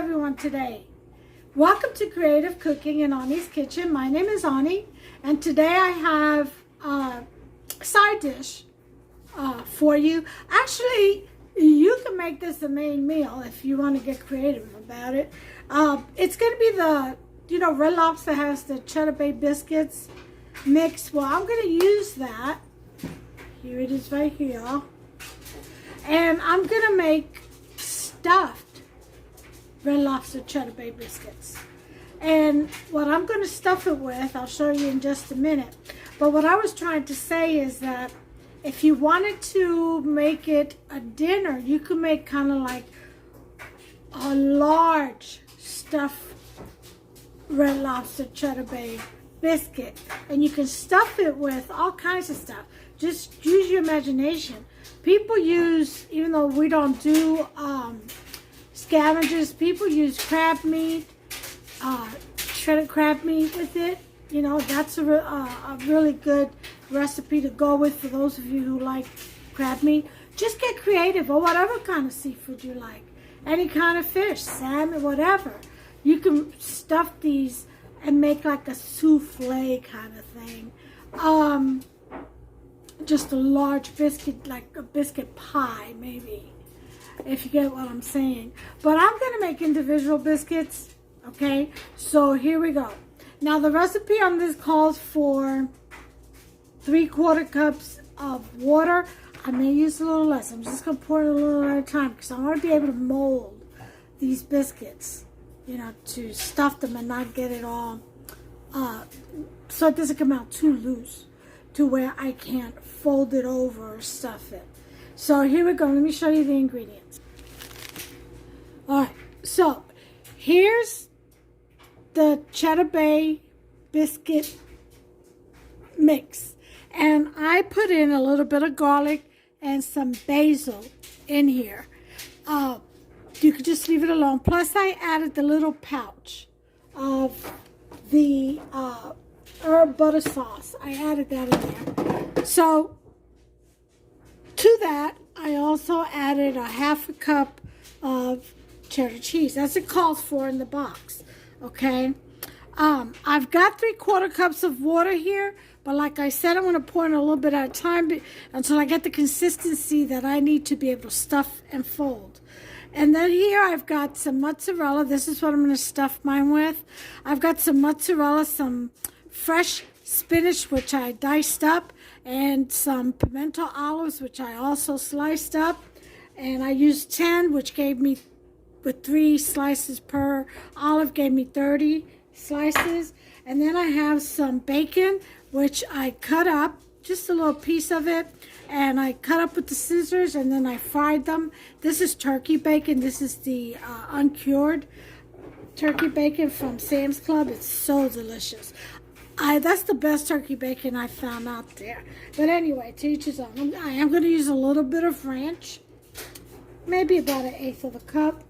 everyone today. Welcome to Creative Cooking in Ani's Kitchen. My name is Ani, and today I have a side dish for you. Actually, you can make this the main meal if you want to get creative about it. It's going to be the, Red Lobster has the Cheddar Bay biscuits mix. Well, I'm going to use that. Here it is right here. And I'm going to make stuffed Red Lobster Cheddar Bay biscuits. And what I'm going to stuff it with, I'll show you in just a minute. But what I was trying to say is that if you wanted to make it a dinner, you could make kind of like a large stuffed Red Lobster Cheddar Bay biscuit. And you can stuff it with all kinds of stuff. Just use your imagination. People use, even though we don't do scavengers, people use crab meat, shredded crab meat with it. That's a really good recipe to go with for those of you who like crab meat. Just get creative, or whatever kind of seafood you like. Any kind of fish, salmon, whatever. You can stuff these and make like a souffle kind of thing. Just a large biscuit, like a biscuit pie, maybe, if you get what I'm saying. But I'm going to make individual biscuits, okay? So here we go. Now, the recipe on this calls for 3/4 cups of water. I may use a little less. I'm just going to pour it a little at a time because I want to be able to mold these biscuits, to stuff them and not get it all, so it doesn't come out too loose to where I can't fold it over or stuff it. So here we go. Let me show you the ingredients. Alright, so here's the Cheddar Bay biscuit mix. And I put in a little bit of garlic and some basil in here. You could just leave it alone. Plus I added the little pouch of the herb butter sauce. I added that in there. So to that, I also added a 1/2 cup of cheddar cheese. That's it calls for in the box. Okay. I've got 3/4 cups of water here, but like I said, I'm going to pour in a little bit at a time until I get the consistency that I need to be able to stuff and fold. And then here I've got some mozzarella. This is what I'm going to stuff mine with. I've got some mozzarella, some fresh spinach, which I diced up, and some pimento olives, which I also sliced up. And I used 10, which gave me, with 3 slices per olive, gave me 30 slices. And then I have some bacon, which I cut up, just a little piece of it, and I cut up with the scissors, and then I fried them. This is turkey bacon. This is the uncured turkey bacon from Sam's Club. It's so delicious. That's the best turkey bacon I found out there. But anyway, to each his own. I am going to use a little bit of ranch, maybe about 1/8 of a cup,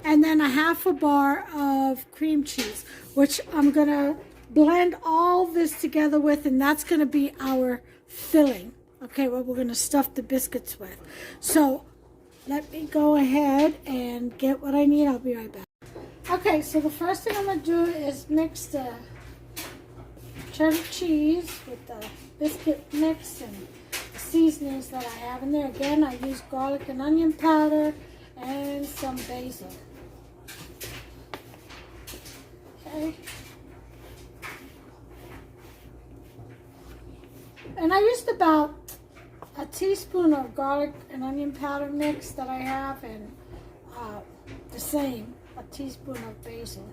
and then a 1/2 bar of cream cheese, which I'm going to blend all this together with, and that's going to be our filling. Okay, what we're going to stuff the biscuits with. So let me go ahead and get what I need. I'll be right back. Okay, so the first thing I'm going to do is mix the cheddar cheese with the biscuit mix and the seasonings that I have in there. Again, I use garlic and onion powder and some basil. Okay. And I used about a teaspoon of garlic and onion powder mix that I have, and the same, a teaspoon of basil.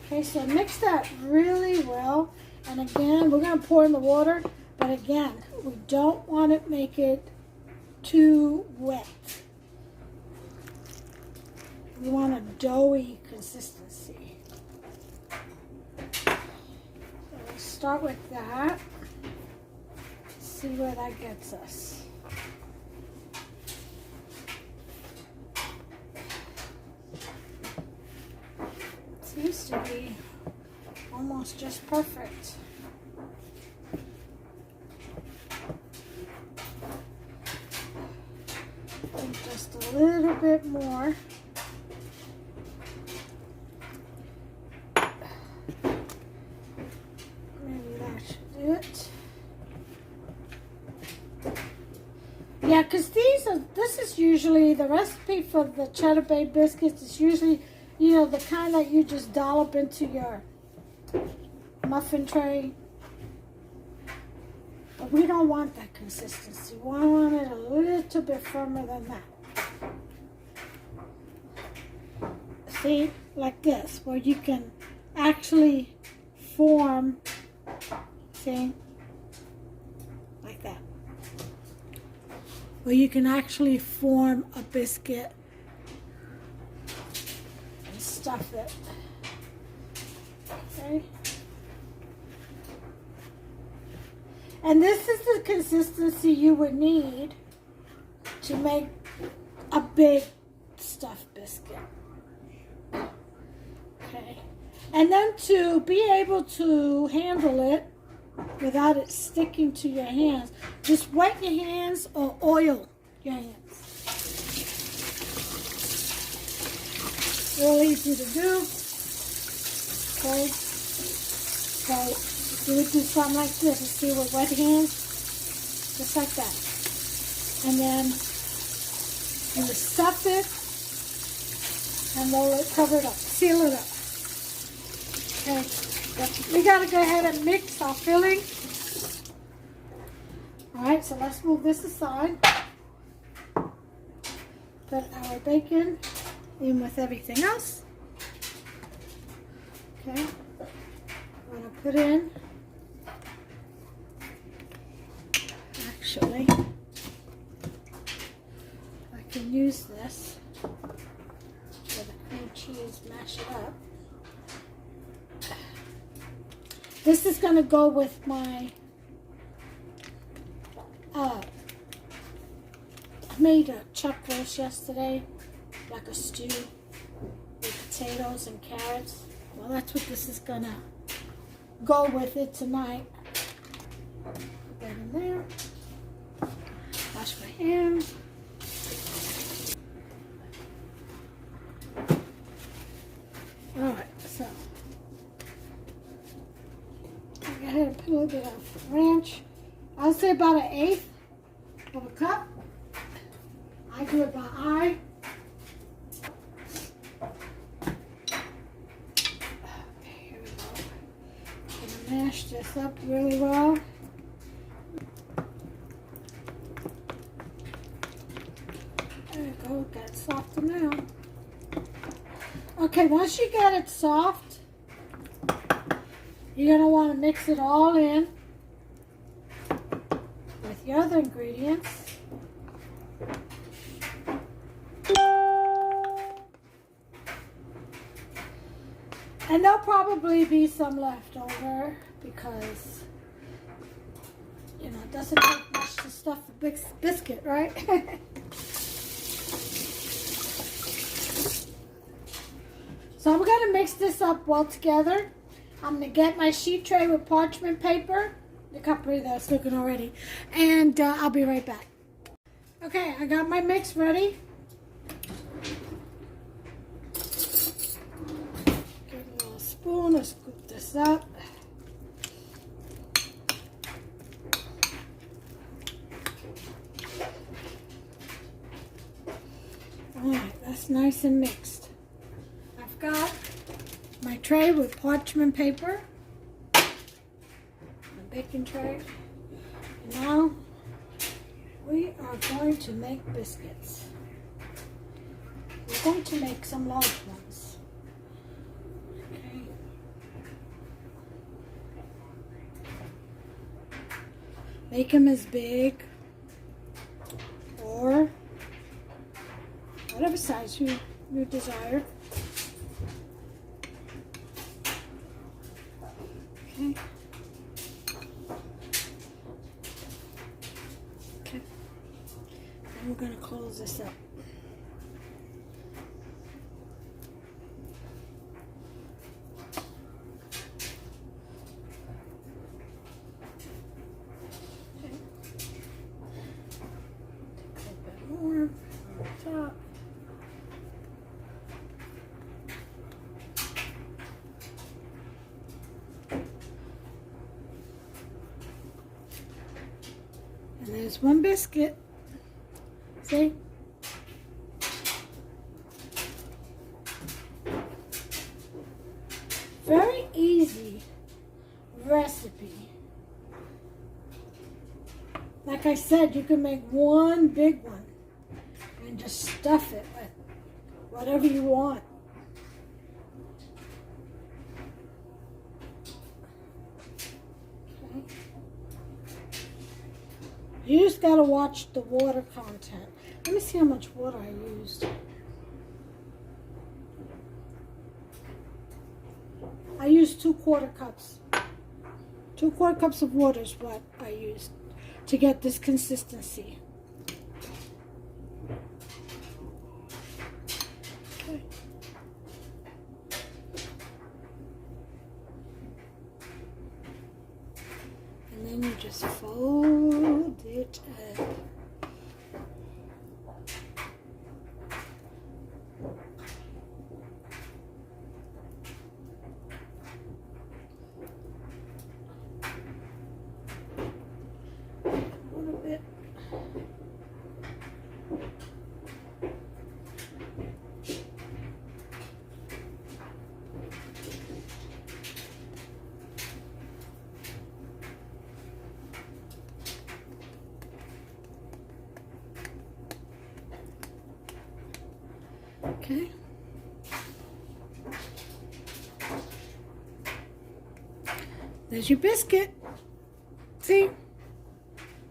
Okay, so mix that really well. And again, we're going to pour in the water, but again, we don't want to make it too wet. We want a doughy consistency. Start with that. See where that gets us. Seems to be almost just perfect. Just a little bit more. Maybe that should do it. Yeah, because this is usually, the recipe for the Cheddar Bay biscuits is usually, you know, the kind that you just dollop into your muffin tray. But we don't want that consistency. We want it a little bit firmer than that. See, like this, where you can actually form, see, like that. Where you can actually form a biscuit and stuff it. Okay. And this is the consistency you would need to make a big stuffed biscuit. Okay. And then to be able to handle it without it sticking to your hands, just wet your hands or oil your hands. Real easy to do. Okay. So you would do something like this. You see, with wet hands, just like that. And then you would stuff it and roll it, cover it up, seal it up. Okay, we gotta go ahead and mix our filling. All right, so let's move this aside. Put our bacon in with everything else. Okay, I'm gonna put in, actually, I can use this for the cream cheese, mash it up. This is going to go with my, I made a chuck roast yesterday, like a stew with potatoes and carrots. Well, that's what this is going to go with it tonight. Put that in there. Wash my hands. All right, so go ahead and put a little bit of ranch. I'll say about 1/8 of a cup. I do it by eye. Okay, here we go. I'm gonna mash this up really well. There you go, got it softer now. Okay, once you get it soft, you're going to want to mix it all in with your other ingredients. And there'll probably be some left over because, you know, it doesn't take much to stuff a big biscuit, right? So I'm going to mix this up well together. I'm going to get my sheet tray with parchment paper. Look how pretty that's looking already. And I'll be right back. Okay, I got my mix ready. Get a little spoon to scoop this up. Alright, that's nice and mixed. I've got my tray with parchment paper, my baking tray. And now we are going to make biscuits. We're going to make some large ones. Okay. Make them as big or whatever size you desire. Okay. Okay. And we're going to close this up. Okay. Take a little bit more. And there's one biscuit. See? Very easy recipe. Like I said, you can make one big one and just stuff it with whatever you want. Okay. You just gotta watch the water content. Let me see how much water I used. I used 2/4 cups. 2/4 cups of water is what I used to get this consistency. Okay. And then you just fold it up. Okay. There's your biscuit. See?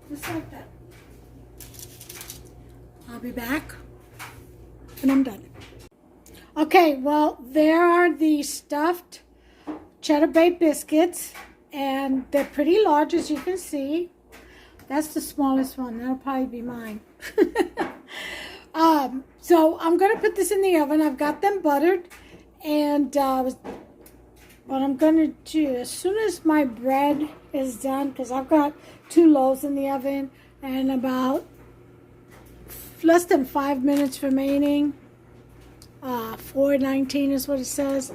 Just like that. I'll be back when I'm done. Okay, well, there are the stuffed cheddar bay biscuits, and they're pretty large, as you can see. That's the smallest one. That'll probably be mine. So I'm going to put this in the oven. I've got them buttered, and what I'm going to do, as soon as my bread is done, because I've got 2 loaves in the oven and about less than 5 minutes remaining. 4:19 is what it says.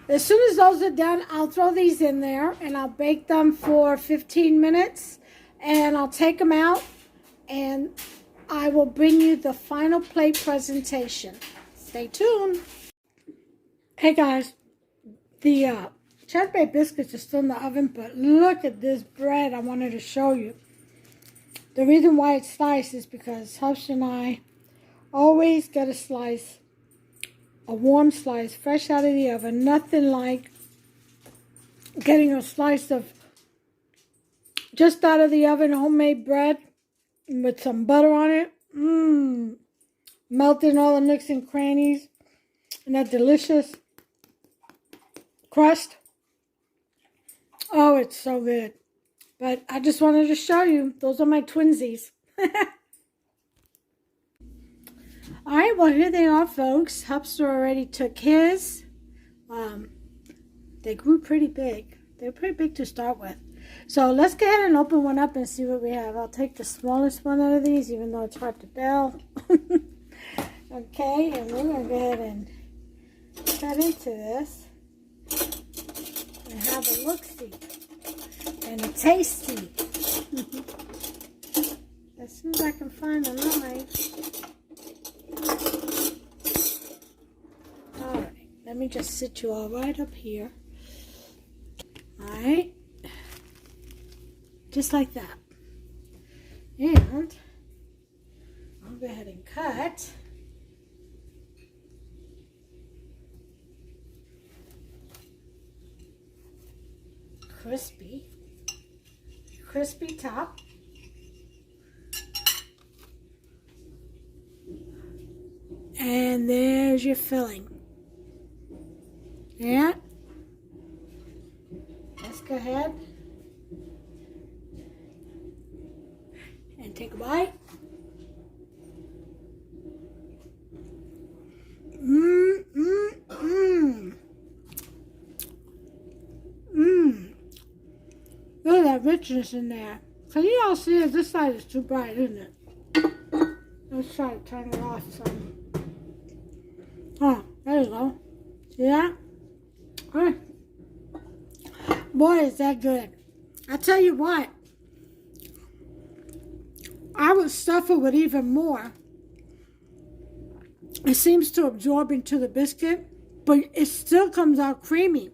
As soon as those are done, I'll throw these in there and I'll bake them for 15 minutes, and I'll take them out and I will bring you the final plate presentation. Stay tuned. Hey guys, the cheddar bay biscuits are still in the oven, but look at this bread I wanted to show you. The reason why it's sliced is because Hush and I always get a slice, a warm slice, fresh out of the oven. Nothing like getting a slice of just out of the oven homemade bread with some butter on it. Melting all the nooks and crannies and that delicious crust. Oh, it's so good. But I just wanted to show you. Those are my twinsies. Alright, well, here they are, folks. Lobster already took his. They grew pretty big. They were pretty big to start with. So let's go ahead and open one up and see what we have. I'll take the smallest one out of these, even though it's hard to tell. Okay, and we're going to go ahead and cut into this and have a look-see and a tasty. As soon as I can find a knife. Alright, let me just sit you all right up here. Alright. Just like that. And I'll go ahead and cut. Crispy top. And there's your filling. Yeah. Let's go ahead and take a bite. Look at that richness in there. Can you all see it? This side is too bright, isn't it? Let's try to turn it off some. Oh, there you go. See that? Boy, is that good. I tell you what. I would stuff it with even more. It seems to absorb into the biscuit, but it still comes out creamy.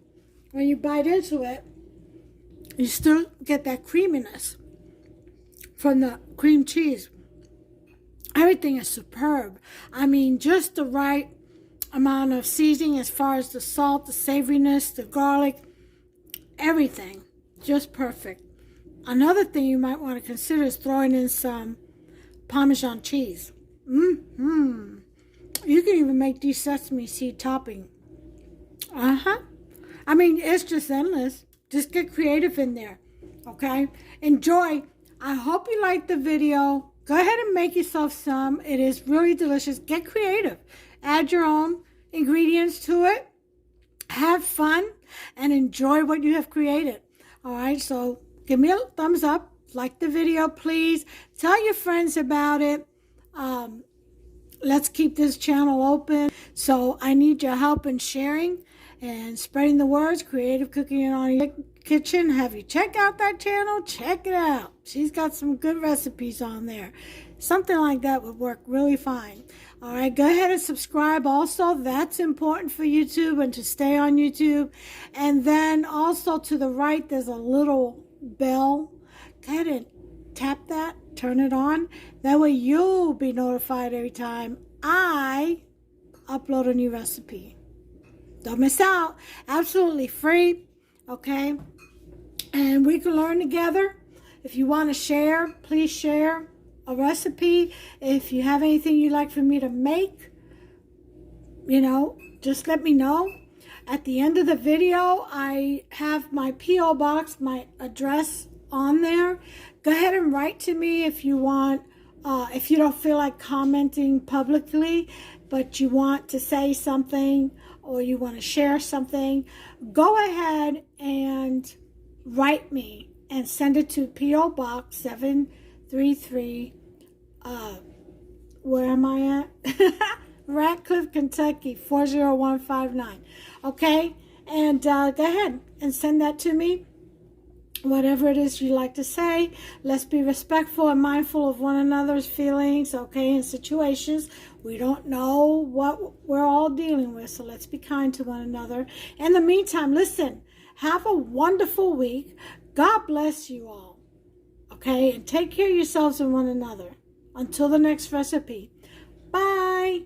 When you bite into it, you still get that creaminess from the cream cheese. Everything is superb. I mean, just the right amount of seasoning as far as the salt, the savoriness, the garlic, everything. Just perfect. Another thing you might want to consider is throwing in some Parmesan cheese. You can even make these sesame seed topping. I mean, it's just endless. Just get creative in there. Okay? Enjoy. I hope you liked the video. Go ahead and make yourself some. It is really delicious. Get creative. Add your own ingredients to it. Have fun and enjoy what you have created. All right? So give me a thumbs up. Like the video, please. Tell your friends about it. Let's keep this channel open. So I need your help in sharing and spreading the words. Creative Cooking in Our Kitchen. Have you checked out that channel? Check it out. She's got some good recipes on there. Something like that would work really fine. All right, go ahead and subscribe also. That's important for YouTube and to stay on YouTube. And then also to the right, there's a little bell. Go ahead and tap that, turn it on. That way you'll be notified every time I upload a new recipe. Don't miss out. Absolutely free. Okay? And we can learn together. If you want to share, please share a recipe. If you have anything you'd like for me to make, just let me know. At the end of the video, I have my P.O. box, my address on there. Go ahead and write to me if you want. If you don't feel like commenting publicly, but you want to say something or you want to share something, go ahead and write me and send it to P.O. Box 733. Where am I at? Ratcliffe, Kentucky 40159. Okay, and go ahead and send that to me. Whatever it is you like to say, let's be respectful and mindful of one another's feelings, okay, in situations. We don't know what we're all dealing with, so let's be kind to one another. In the meantime, listen, have a wonderful week. God bless you all, okay, and take care of yourselves and one another. Until the next recipe. Bye.